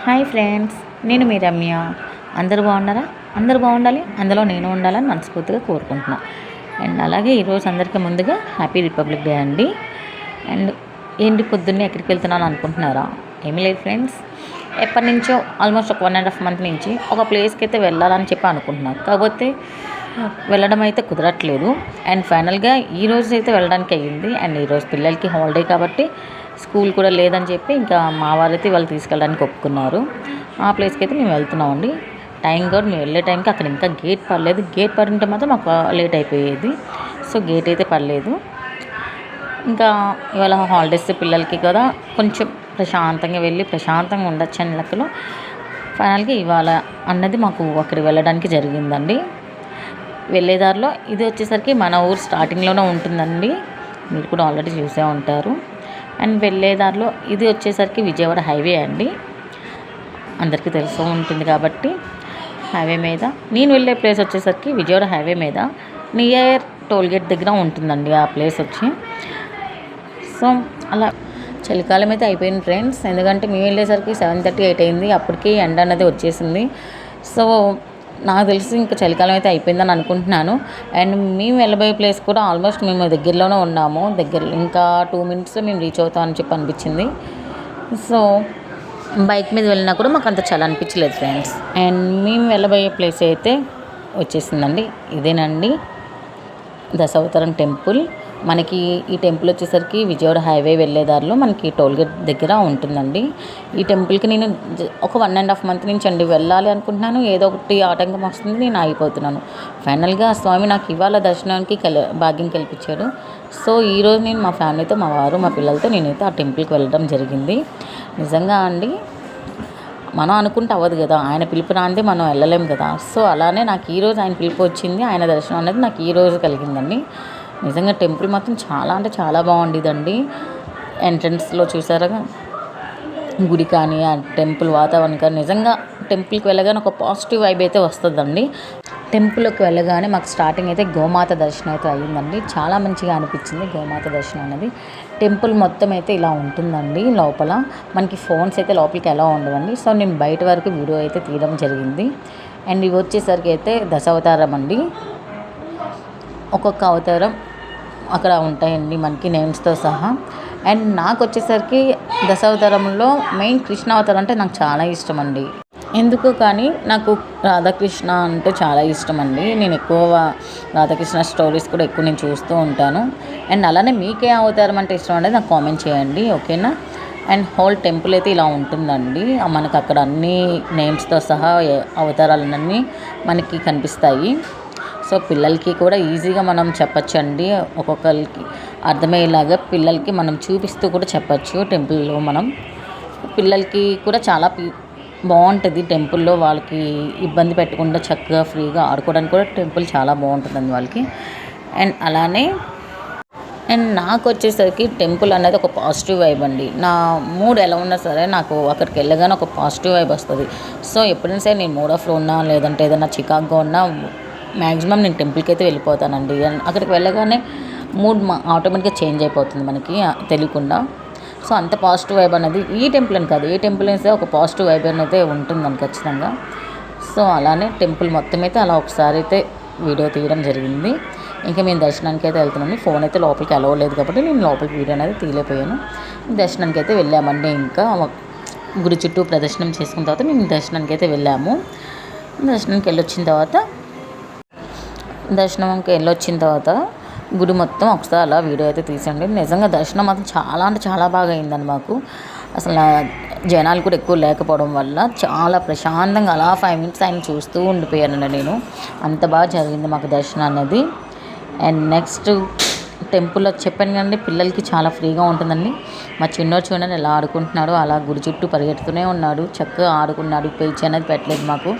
Hi friends, నేను మీ రమ్య. అందరూ బాగున్నారా? అందరూ బాగుండాలి, అందులో నేను ఉండాలని మనస్ఫూర్తిగా కోరుకుంటున్నా. అండ్ అలాగే ఈరోజు అందరికీ ముందుగా హ్యాపీ రిపబ్లిక్ డే అండి. అండ్ ఏంటి పొద్దున్నే ఎక్కడికి వెళ్తున్నాను అనుకుంటున్నారా? ఏమీ లేదు ఫ్రెండ్స్, ఎప్పటి నుంచో ఆల్మోస్ట్ ఒక 1.5 month నుంచి ఒక ప్లేస్కి అయితే వెళ్ళాలని చెప్పి అనుకుంటున్నాను. కాకపోతే వెళ్ళడం అయితే కుదరట్లేదు. అండ్ ఫైనల్గా ఈరోజు అయితే వెళ్ళడానికి అయ్యింది. అండ్ ఈరోజు పిల్లలకి హాలిడే కాబట్టి స్కూల్ కూడా లేదని చెప్పి ఇంకా మా వారైతే వాళ్ళు తీసుకెళ్ళడానికి ఒప్పుకున్నారు. ఆ ప్లేస్కి అయితే మేము వెళ్తున్నామండి. టైం కూడా మేము వెళ్ళే టైంకి అక్కడ ఇంకా గేట్ పడలేదు. గేట్ పడింటే మాత్రం మాకు లేట్ అయిపోయేది. సో గేట్ అయితే పడలేదు. ఇంకా ఇవాళ హాలిడేస్ పిల్లలకి కదా, కొంచెం ప్రశాంతంగా వెళ్ళి ప్రశాంతంగా ఉండొచ్చు అని లెక్కలో ఫైనల్గా ఇవాళ అన్నది మాకు అక్కడికి వెళ్ళడానికి జరిగిందండి. వెళ్ళేదారిలో ఇది వచ్చేసరికి మన ఊరు స్టార్టింగ్లోనే ఉంటుందండి. మీరు కూడా ఆల్రెడీ చూసే ఉంటారు. అండ్ వెళ్ళేదారిలో ఇది వచ్చేసరికి విజయవాడ హైవే అండి, అందరికీ తెలుసు ఉంటుంది కాబట్టి హైవే మీద. నేను వెళ్ళే ప్లేస్ వచ్చేసరికి విజయవాడ హైవే మీద నియర్ టోల్గేట్ దగ్గర ఉంటుందండి ఆ ప్లేస్ వచ్చి. సో అలా చలికాలం అయితే అయిపోయింది ఫ్రెండ్స్, ఎందుకంటే మేము వెళ్ళేసరికి 7:30, 8 అయింది. అప్పటికి ఎండ అనేది వచ్చేసింది. సో నాకు తెలిసి ఇంకా చలికాలం అయితే అయిపోయిందని అనుకుంటున్నాను. అండ్ మేము వెళ్ళబోయే ప్లేస్ కూడా ఆల్మోస్ట్ మేము దగ్గరలోనే ఉన్నాము. ఇంకా 2 minutes మేము రీచ్ అవుతామని చెప్పి అనిపించింది. సో బైక్ మీద వెళ్ళినా కూడా మాకు అంత చలి అనిపించలేదు ఫ్రెండ్స్. అండ్ మేము వెళ్ళబోయే ప్లేస్ అయితే వచ్చేసిందండి, ఇదేనండి దశావతారం టెంపుల్. మనకి ఈ టెంపుల్ వచ్చేసరికి విజయవాడ హైవే వెళ్ళేదారిలో మనకి టోల్గేట్ దగ్గర ఉంటుందండి. ఈ టెంపుల్కి నేను ఒక 1.5 month నుంచి అండి వెళ్ళాలి అనుకుంటున్నాను. ఏదో ఒకటి ఆటంకం వస్తుంది, నేను ఆగిపోతున్నాను. ఫైనల్గా స్వామి నాకు ఇవాళ దర్శనానికి భాగ్యం కల్పించాడు. సో ఈరోజు నేను మా ఫ్యామిలీతో, మా వారు, మా పిల్లలతో నేనైతే ఆ టెంపుల్కి వెళ్ళడం జరిగింది. నిజంగా అండి, మనం అనుకుంటే అవ్వదు కదా, ఆయన పిలుపు రాందే మనం వెళ్ళలేం కదా. సో అలానే నాకు ఈరోజు ఆయన పిలుపు వచ్చింది, ఆయన దర్శనం అనేది నాకు ఈరోజు కలిగిందండి. నిజంగా టెంపుల్ మాత్రం చాలా అంటే చాలా బాగుండేదండి. ఎంట్రన్స్లో చూసారా గుడి కానీ, ఆ టెంపుల్ వాతావరణం కానీ, నిజంగా టెంపుల్కి వెళ్ళగానే ఒక పాజిటివ్ వైబ్ అయితే వస్తుందండి. టెంపుల్కి వెళ్ళగానే మాకు స్టార్టింగ్ అయితే గోమాత దర్శనం అయితే అయ్యిందండి. చాలా మంచిగా అనిపించింది గోమాత దర్శనం అనేది. టెంపుల్ మొత్తం అయితే ఇలా ఉంటుందండి. లోపల మనకి ఫోన్స్ అయితే లోపలికి ఎలా ఉండవండి. సో నేను బయట వరకు వీడియో అయితే తీయడం జరిగింది. అండ్ ఇవి వచ్చేసరికి అయితే దశావతారం అండి. ఒక్కొక్క అవతారం అక్కడ ఉంటాయండి మనకి నేమ్స్తో సహా. అండ్ నాకు వచ్చేసరికి దశావతారంలో మెయిన్ కృష్ణ అవతారం అంటే నాకు చాలా ఇష్టం అండి. ఎందుకు కానీ నాకు రాధాకృష్ణ అంటే చాలా ఇష్టం అండి. నేను ఎక్కువ రాధాకృష్ణ స్టోరీస్ కూడా ఎక్కువ నేను చూస్తూ ఉంటాను. అండ్ అలానే మీకే అవతారం అంటే ఇష్టం అనేది నాకు కామెంట్ చేయండి, ఓకేనా. అండ్ హోల్ టెంపుల్ అయితే ఇలా ఉంటుందండి. మనకు అక్కడ అన్ని నేమ్స్తో సహా అవతారాలన్నీ మనకి కనిపిస్తాయి. సో పిల్లలకి కూడా ఈజీగా మనం చెప్పచ్చు అండి, ఒక్కొక్కరికి అర్థమయ్యేలాగా పిల్లలకి మనం చూపిస్తూ కూడా చెప్పచ్చు. టెంపుల్లో మనం పిల్లలకి కూడా చాలా బాగుంటుంది. టెంపుల్లో వాళ్ళకి ఇబ్బంది పెట్టకుండా చక్కగా ఫ్రీగా ఆడుకోవడానికి కూడా టెంపుల్ చాలా బాగుంటుందండి వాళ్ళకి. అండ్ అలానే నాకు వచ్చేసరికి టెంపుల్ అనేది ఒక పాజిటివ్ వైబ్ అండి. నా మూడ్ ఎలా ఉన్నా సరే నాకు అక్కడికి వెళ్ళగానే ఒక పాజిటివ్ వైబ్ వస్తుంది. సో ఎప్పుడైనా సరే నేను మూడ్ ఆఫ్లో ఉన్నా, లేదంటే ఏదైనా చికాగ్గా ఉన్నా మ్యాక్సిమం నేను టెంపుల్కి అయితే వెళ్ళిపోతానండి. అక్కడికి వెళ్ళగానే మూడ్ ఆటోమేటిక్గా చేంజ్ అయిపోతుంది మనకి తెలియకుండా. సో అంత పాజిటివ్ వైబ్ అనేది ఈ టెంపుల్ అని కాదు, ఏ టెంపుల్ అయితే ఒక పాజిటివ్ వైబ్ అనేది ఉంటుందని ఖచ్చితంగా. సో అలానే టెంపుల్ మొత్తం అయితే అలా ఒకసారి అయితే వీడియో తీయడం జరిగింది. ఇంకా మేము దర్శనానికి అయితే వెళ్తున్నాము. ఫోన్ అయితే లోపలికి అలవ్ లేదు కాబట్టి నేను లోపలికి వీడియో అనేది తీయలేకపోయాను. దర్శనానికి అయితే వెళ్ళామండి. ఇంకా గుడి చుట్టూ ప్రదర్శనం చేసుకున్న తర్వాత మేము దర్శనానికి అయితే వెళ్ళాము. దర్శనానికి వెళ్ళొచ్చిన తర్వాత గుడి మొత్తం ఒకసారి అలా వీడియో అయితే తీసండి. నిజంగా దర్శనం మాత్రం చాలా అంటే చాలా బాగా అయిందండి మాకు. అసలు జనాలు కూడా ఎక్కువ లేకపోవడం వల్ల చాలా ప్రశాంతంగా అలా 5 minutes ఆయన చూస్తూ ఉండిపోయానండి నేను. అంత బాగా జరిగింది మాకు దర్శనం అనేది. అండ్ నెక్స్ట్ టెంపుల్లో చెప్పాను కదండి, పిల్లలకి చాలా ఫ్రీగా ఉంటుందండి. మా చిన్నోడు చూడండి ఎలా ఆడుకుంటున్నాడు, అలా గుడి చుట్టూ పరిగెడుతూనే ఉన్నాడు, చక్కగా ఆడుకున్నాడు. పేచి అనేది పెట్టలేదు మాకు.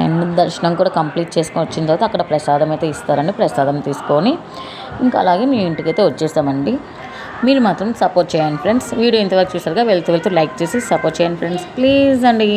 అండ్ దర్శనం కూడా కంప్లీట్ చేసుకొని వచ్చిన తర్వాత అక్కడ ప్రసాదం అయితే ఇస్తారండి. ప్రసాదం తీసుకొని ఇంకా అలాగే మీ ఇంటికి అయితే వచ్చేసామండి. మీరు మాత్రం సపోర్ట్ చేయండి ఫ్రెండ్స్. వీడియో ఇంతవరకు చూసారుగా, వెళ్తూ లైక్ చేసి సపోర్ట్ చేయండి ఫ్రెండ్స్, ప్లీజ్ అండి.